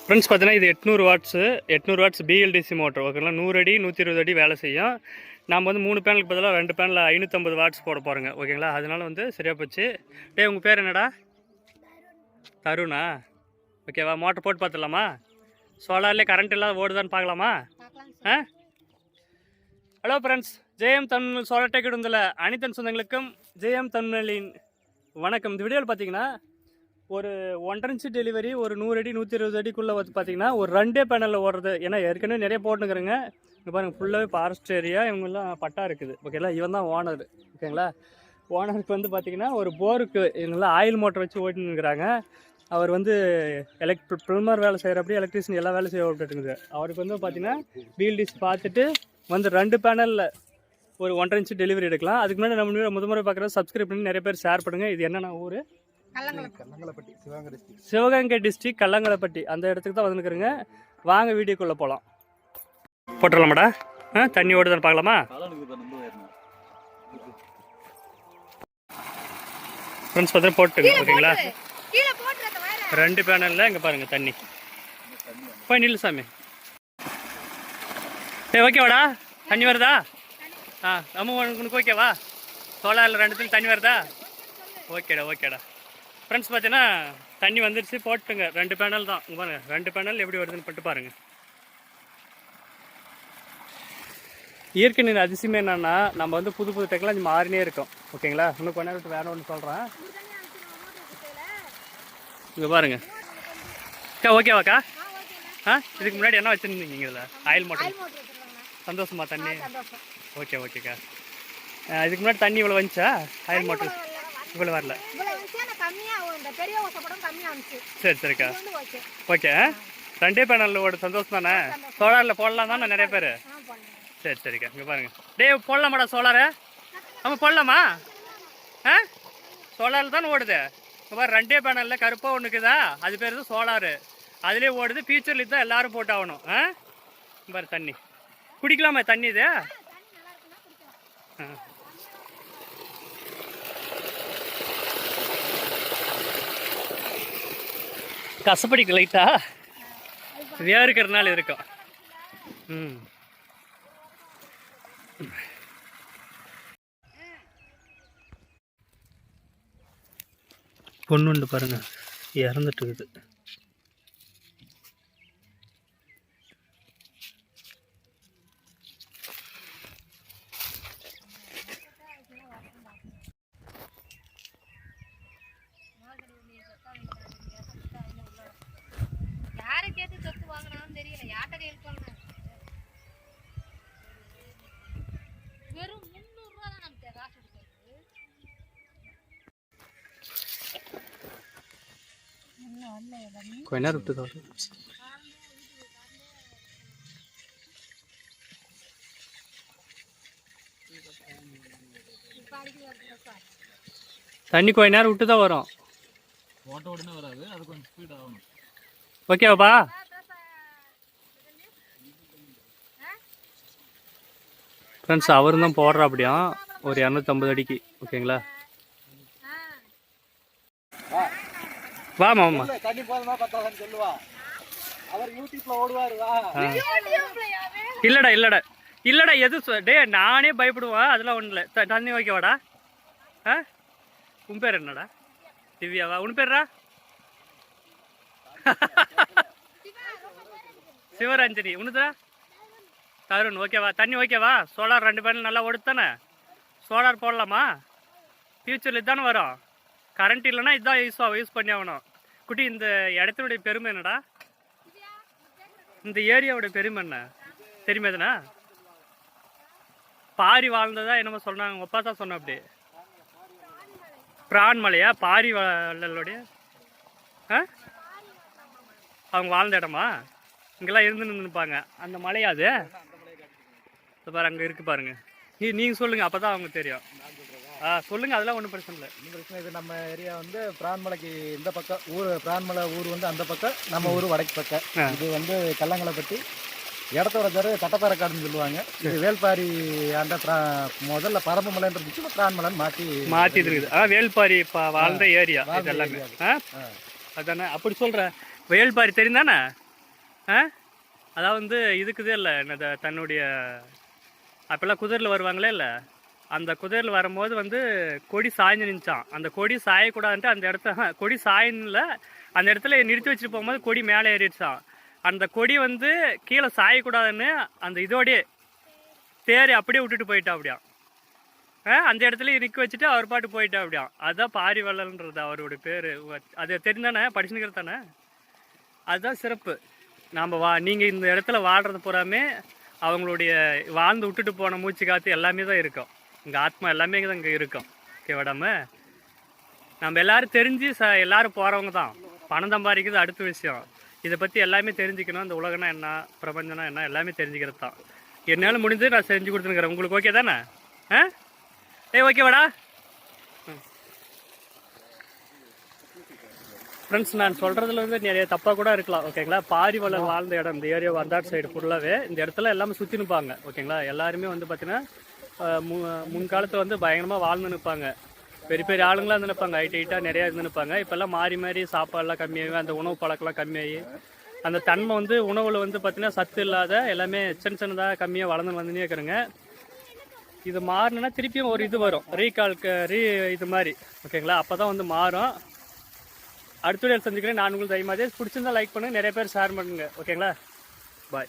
Friends பார்த்தீங்கன்னா இது 800 watts BLDC motor ஓகேங்களா. 100 அடி 120 அடி வேலை செய்யும். நாம் வந்து 3 பேனலுக்கு பதிலாக 2 பேனில் 550 வாட்ஸ் போட போகிறோங்க ஓகேங்களா. அதனால வந்து சரியாக போச்சு. உங்கள் பேர் என்னடா? தருணா. ஓகேவா, மோட்டர் போட்டு பார்த்துடலாமா? சோலார்லேயே கரண்ட் இல்லாத ஓடுதான்னு பார்க்கலாமா? ஹலோ ஃப்ரெண்ட்ஸ், ஜெயம் தமிழ் சோலார் டெக் இருந்தில் அனைத்தன் சொந்தங்களுக்கும் ஜெயம் தமிழின் வணக்கம். இந்த வீடியோவில் பார்த்தீங்கன்னா ஒரு 1.5 இன்ச்சு டெலிவரி, ஒரு 100 அடி 120 அடிக்குள்ளே வந்து பார்த்தீங்கன்னா ஒரு 2 பேனலில் ஓடுறது. ஏன்னா ஏற்கனவே நிறைய போட்டுக்கிறேங்க. இங்கே பாருங்கள், ஃபுல்லாகவே ஃபாரஸ்ட் ஏரியா, இவங்கெல்லாம் பட்டா இருக்குது ஓகேங்களா. இவன் தான் ஓனர் ஓகேங்களா. ஓனருக்கு வந்து பார்த்தீங்கன்னா ஒரு போருக்கு இவங்கெல்லாம் ஆயில் மோட்டர் வச்சு ஓட்டினுங்கிறாங்க. அவர் வந்து ப்ளம்பர் வேலை செய்கிறப்படி எலக்ட்ரிஷியன் எல்லா வேலை செய்ய விட்டுட்டுங்குது. அவருக்கு வந்து பார்த்தீங்கன்னா பிஎல்டிசி பார்த்துட்டு வந்து 2 பேனலில் ஒரு 1.5 இன்ச்சு டெலிவரி எடுக்கலாம். அதுக்கு முன்னாடி நம்ம முதல்முறை பார்க்குறது சப்ஸ்கிரைப் பண்ணி நிறைய பேர் ஷேர் பண்ணுங்கள். இது என்னென்ன ஊர்? சிவகங்கை டிஸ்ட்ரிக்ட் கல்லங்கலப்பட்டி, அந்த இடத்துக்கு தான் வந்துருக்குறேங்க. வாங்க வீடியோக்குள்ளே போகலாம். போட்டுடலாமாடா? தண்ணி ஓடுதான்னு பார்க்கலாமா? ஃப்ரெண்ட்ஸ் பார்த்தீங்கன்னா போட்டுங்க ஓகேங்களா. 2 பேனலில் இங்கே பாருங்கள் தண்ணி. போய் நில்லு சாமி. ஓகேவாடா, தண்ணி வருதா? உனக்கு ஓகேவா? சோலாரில் 2 தண்ணி வருதா? ஓகேடா. ஃப்ரெண்ட்ஸ் பார்த்தீங்கன்னா தண்ணி வந்துருச்சு, போட்டுங்க. 2 பேனல் தான் இங்கே பாருங்கள். 2 பேனல் எப்படி வருதுன்னு பட்டு பாருங்கள். இயற்கை நீர் அதிசயமே என்னன்னா, நம்ம வந்து புது டெக்னாலஜி மாறினே இருக்கோம் ஓகேங்களா. இன்னும் கொஞ்ச நேரம் வேற ஒன்று சொல்கிறேன். இங்கே பாருங்க ஓகேவாக்கா. இதுக்கு முன்னாடி என்ன வச்சுருந்தீங்க? இதில் ஆயில் மோட்டர். சந்தோஷமா தண்ணி? ஓகேக்கா. இதுக்கு முன்னாடி தண்ணி இவ்வளோ வந்துச்சா? ஆயில் மோட்டர் இவ்வளோ வரல. சரிக்கா. ஓகே, 2 பேனலில் ஓட சந்தோஷம் தானே. சோலாரில் போடலாம் தானே நிறைய பேர். சரிக்கா. இங்கே பாருங்கள். போடலாமாடா சோலாரு? ஆமாம் போடலாமா? சோலாரில் தானே ஓடுது. இங்கே பாரு, 2 பேனலில் கருப்பாக ஒன்றுக்குதா, அது பேர் தான் சோலாரு. அதுலேயே ஓடுது. ஃபியூச்சரில் தான் எல்லோரும் போட்டு ஆகணும். பாரு தண்ணி குடிக்கலாமா? தண்ணி இது கசப்படிக்கு லைட்டா வேறுக்கிறதுனால இருக்கும். பொண்ணுண்டு பாருங்க, இறந்துட்டு இருக்குது. கொஞ்ச நேரம் விட்டு தண்ணி கொஞ்ச நேரம் விட்டு தான் வரும். ஓகேவாப்பா? ஃப்ரெண்ட்ஸ் அவரும் தான் போடுறா அப்படியும் ஒரு 250 அடிக்கு ஓகேங்களா. வா மாமா. இல்லடா எது நானே பயப்படுவேன், அதெல்லாம் ஒன்றும் இல்லை. தண்ணி ஓகேவாடா? உன் பேர் என்னடா? திவ்யாவா? உன் பேர்ரா? சிவரஞ்சனி. உனதா? தருண். ஓகேவா? தண்ணி ஓகேவா? சோலார் 2 பேனல் நல்லா ஓடுது தானே. சோலார் போடலாமா? ஃபியூச்சரில் இதுதானே வரும். கரண்ட் இல்லைன்னா இதுதான் யூஸ் பண்ணி ஆகணும். குட்டி, இந்த இடத்தினுடைய பெருமை என்னடா? இந்த ஏரியாவுடைய பெருமை என்ன தெரியுமா? எதுனா பாரி வாழ்ந்ததா என்னமோ சொன்னாங்க. அப்பா தான் சொன்ன. அப்படி பிரான்மலையா? பாரி வள்ளலுடைய அவங்க வாழ்ந்த இடமா? இங்கெல்லாம் இருந்து நிற்பாங்க. அந்த மலையாது பாரு, அங்கே இருக்கு பாருங்க. நீங்கள் சொல்லுங்க, அப்போ தான் அவங்க தெரியும். சொல்லுங்க, அதெல்லாம் ஒன்றும் பிரச்சனை இல்லை. இது நம்ம ஏரியா வந்து பிரான்மலைக்கு இந்த பக்கம் ஊர். பிரான்மலை ஊர் வந்து அந்த பக்கம், நம்ம ஊர் வடக்கு பக்கம். இது வந்து கல்லங்கலப்பட்டி. இடத்தோட பேர் கட்டப்பாறைக்காடுன்னு சொல்லுவாங்க. இது வேல்பாரி அந்த முதல்ல பரம்பு மலைன்னு இருந்துச்சு, பிரான்மலைன்னு மாற்றி இருக்குது. வேல்பாரி வாழ்ந்த ஏரியா இதெல்லாமே. அதானே அப்படி சொல்கிறேன். வேல்பாரி தெரியும் தானே? அதாவது வந்து இதுக்குதே இல்லை என்னது தன்னுடைய அப்போல்லாம் குதிரையில் வருவாங்களே இல்லை, அந்த குதிரையில் வரும்போது வந்து கொடி சாய்ந்து நின்றுச்சான். அந்த கொடி சாயக்கூடாதுன்ட்டு அந்த இடத்த கொடி சாயின்ல அந்த இடத்துல நிறுத்தி வச்சுட்டு போகும்போது கொடி மேலே ஏறிடுச்சான். அந்த கொடி வந்து கீழே சாயக்கூடாதுன்னு அந்த இதோடைய தேரை அப்படியே விட்டுட்டு போயிட்டா அப்படியா. அந்த இடத்துல நிற்க வச்சுட்டு அவர் பாட்டு போயிட்டா அப்படியா. அதுதான் பாரிவள்ளல்ன்றது அவருடைய பேர். அது தெரிந்தானே, படிச்சுக்கிறது தானே, அதுதான் சிறப்பு. நாம் நீங்கள் இந்த இடத்துல வாழ்கிறது பூராமே அவங்களுடைய வாழ்ந்து விட்டுட்டு போன மூச்சு காற்று எல்லாமே தான் இருக்கும். இங்கே ஆத்மா எல்லாமே தான் இங்கே இருக்கும். ஓகேவாடாம நம்ம எல்லோரும் தெரிஞ்சு எல்லோரும் போகிறவங்க தான். பணம் சம்பாதிக்கிறது அடுத்த விஷயம். இதை பற்றி எல்லாமே தெரிஞ்சுக்கணும். இந்த உலகம்னா என்ன, பிரபஞ்சம்னா என்ன, எல்லாமே தெரிஞ்சுக்கிறது தான். என்னால் முடிஞ்சு நான் செஞ்சு கொடுத்துருக்குறேன். உங்களுக்கு ஓகே தானே? ஓகேவாடா ஃப்ரெண்ட்ஸ், நான் சொல்கிறதுல வந்து நிறைய தப்பாக கூட இருக்கலாம். ஓகேங்களா, பாரிவள்ளல் வாழ்ந்த இடம் இந்த ஏரியா வந்தாட் சைடு ஃபுல்லாகவே இந்த இடத்துல எல்லாமே சுற்றி நிற்பாங்க. ஓகேங்களா, எல்லாருமே வந்து பார்த்தீங்கன்னா முன்காலத்தில் வந்து பயங்கரமாக வாழ்ந்து நிற்பாங்க. பெரிய பெரிய ஆளுங்களாம் இருந்து நிற்பாங்க, ஹைட்டாக நிறையா இருந்து நிற்பாங்க. இப்போல்லாம் மாறி சாப்பாடெல்லாம் கம்மியாகி அந்த உணவு பழக்கம்லாம் கம்மியாகி அந்த தன்மை வந்து உணவில் வந்து பார்த்தீங்கன்னா சத்து இல்லாத எல்லாமே சின்னதாக கம்மியாக வளர்ந்து வந்துனே இருக்கிறேங்க. இது மாறினா திருப்பியும் ஒரு இது வரும், இது மாதிரி. ஓகேங்களா, அப்போ தான் வந்து மாறும். அடுத்த வீடியோ சந்திக்கிறேன். நான் உங்களுக்கு தைரியமாக பிடிச்சிருந்தா லைக் பண்ணுங்கள், நிறைய பேர் ஷேர் பண்ணுங்கள். ஓகேங்களா, பாய்.